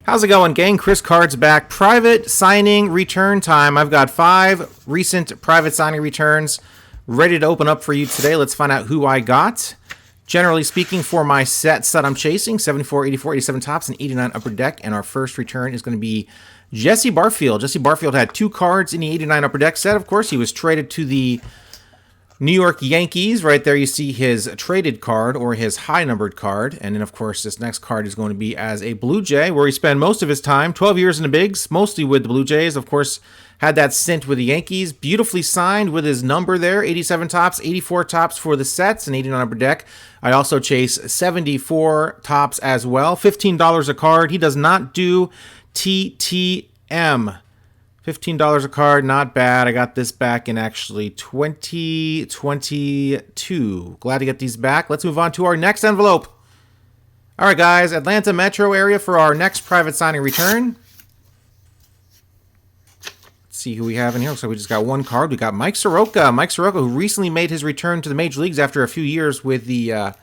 How's it going, gang? Chris Card's back. Private signing return time. I've got 5 recent private signing returns ready to open up for you today. Let's find out who I got. Generally speaking, for my sets that I'm chasing, 74, 84, 87 tops, and 89 upper deck. And our first return is going to be Jesse Barfield. Jesse Barfield had 2 cards in the 89 upper deck set. Of course, he was traded to the New York Yankees. Right there you see his traded card or his high-numbered card. And then, of course, this next card is going to be as a Blue Jay, where he spent most of his time, 12 years in the bigs, mostly with the Blue Jays. Of course, had that stint with the Yankees. Beautifully signed with his number there, 87 tops, 84 tops for the sets, and 89 upper deck. I also chase 74 tops as well, $15 a card. He does not do TTM. $15 a card, not bad. I got this back in actually 2022. Glad to get these back. Let's move on to our next envelope. All right, guys, Atlanta metro area for our next private signing return. Let's see who we have in here. So we just got 1 card. We got Mike Soroka. Mike Soroka, who recently made his return to the major leagues after a few years with the I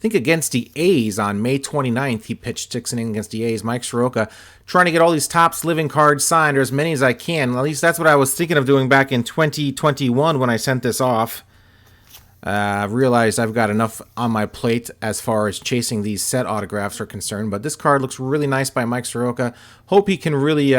think against the A's on May 29th. He pitched 6 innings against the A's. Mike Soroka, trying to get all these Topps living cards signed, or as many as I can. At least that's what I was thinking of doing back in 2021 when I sent this off. I've realized I've got enough on my plate as far as chasing these set autographs are concerned. But this card looks really nice by Mike Soroka. Hope he can really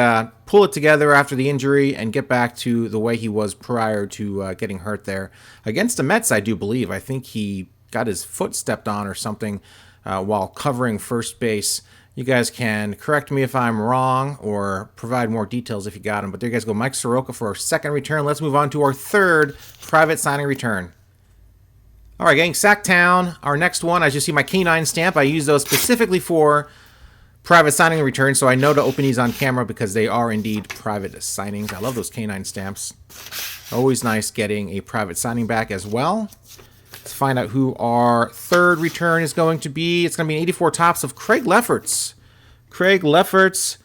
pull it together after the injury and get back to the way he was prior to getting hurt there. Against the Mets, I do believe. I think he got his foot stepped on or something while covering first base. You guys can correct me if I'm wrong or provide more details if you got them. But there you guys go, Mike Soroka for our second return. Let's move on to our third private signing return. All right, gang, Sacktown, our next one. As you see, my K9 stamp, I use those specifically for private signing returns, so I know to open these on camera because they are indeed private signings. I love those K9 stamps. Always nice getting a private signing back as well. Let's find out who our third return is going to be. It's going to be an 84 tops of Craig Lefferts. Craig Lefferts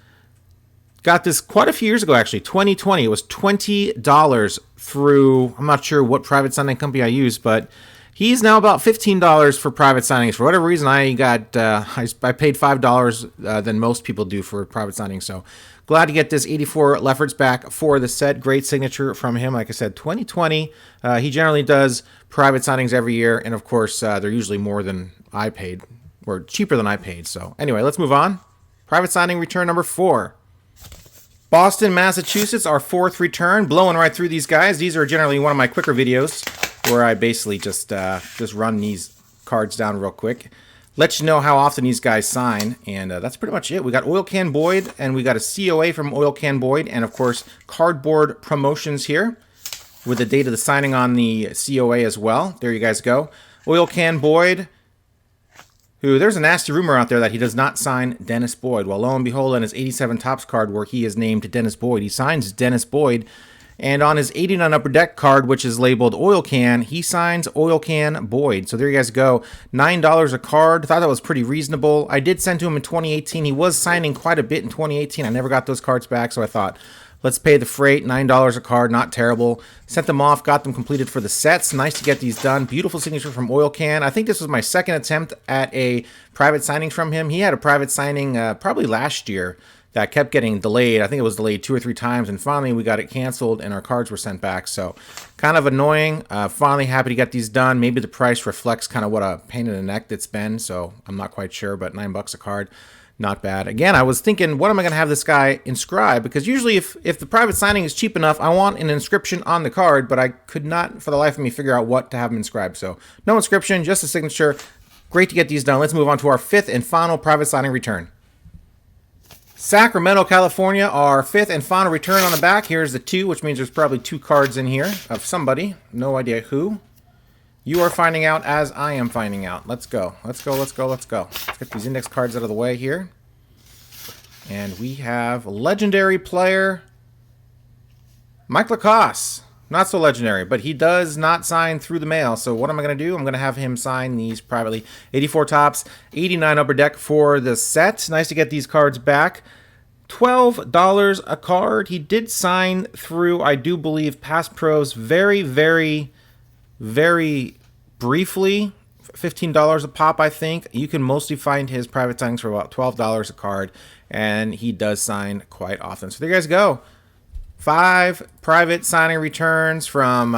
got this quite a few years ago, actually, 2020. It was $20 through, I'm not sure what private signing company I used, but he's now about $15 for private signings. For whatever reason, I got I paid $5 than most people do for private signings. So glad to get this 84 Lefferts back for the set. Great signature from him. Like I said, 2020. He generally does private signings every year, and of course, they're usually more than I paid, or cheaper than I paid. So anyway, let's move on. Private signing return number 4. Boston, Massachusetts, our 4th return. Blowing right through these guys. These are generally one of my quicker videos where I basically just run these cards down real quick. Let you know how often these guys sign, and that's pretty much it. We got Oil Can Boyd, and we got a COA from Oil Can Boyd, and of course, cardboard promotions here with the date of the signing on the COA as well. There you guys go. Oil Can Boyd, who there's a nasty rumor out there that he does not sign Dennis Boyd. Well, lo and behold, on his 87 Topps card where he is named Dennis Boyd, he signs Dennis Boyd. And on his 89 upper deck card, which is labeled Oil Can, he signs Oil Can Boyd. So there you guys go. $9 a card. Thought that was pretty reasonable. I did send to him in 2018. He was signing quite a bit in 2018. I never got those cards back, so I thought, let's pay the freight. $9 a card, not terrible. Sent them off, got them completed for the sets. Nice to get these done. Beautiful signature from Oil Can. I think this was my second attempt at a private signing from him. He had a private signing probably last year that kept getting delayed. I think it was delayed 2 or 3 times, and finally we got it canceled and our cards were sent back. So kind of annoying. Finally happy to get these done. Maybe the price reflects kind of what a pain in the neck it's been, so I'm not quite sure, but $9 a card, not bad. Again, I was thinking, what am I going to have this guy inscribe? Because usually if the private signing is cheap enough, I want an inscription on the card, but I could not for the life of me figure out what to have him inscribed. So no inscription, just a signature. Great to get these done. Let's move on to our 5th and final private signing return. Sacramento, California, our 5th and final return on the back. Here's the 2, which means there's probably 2 cards in here of somebody. No idea who. You are finding out as I am finding out. Let's go. Let's go, let's go, let's go. Let's get these index cards out of the way here. And we have legendary player Mike Lacoste. Not so legendary, but he does not sign through the mail. So what am I going to do? I'm going to have him sign these privately. 84 tops, 89 upper deck for the set. Nice to get these cards back. $12 a card. He did sign through, I do believe, Pass Pros very, very, very briefly $15 a pop, I think. You can mostly find his private signings for about $12 a card, and he does sign quite often. So there you guys go. 5 private signing returns from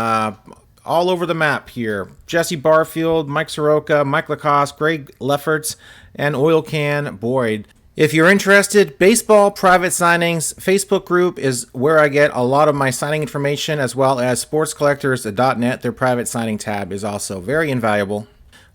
all over the map here. Jesse Barfield, Mike Soroka, Mike Lacoste, Greg Leffert, and Oil Can Boyd. If you're interested, Baseball Private Signings Facebook group is where I get a lot of my signing information, as well as sportscollectors.net. Their private signing tab is also very invaluable.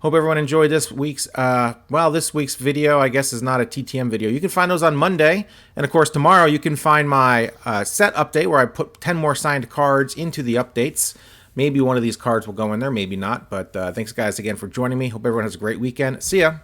Hope everyone enjoyed this week's, this week's video, I guess, is not a TTM video. You can find those on Monday. And, of course, tomorrow you can find my set update where I put 10 more signed cards into the updates. Maybe one of these cards will go in there, maybe not. But thanks, guys, again for joining me. Hope everyone has a great weekend. See ya.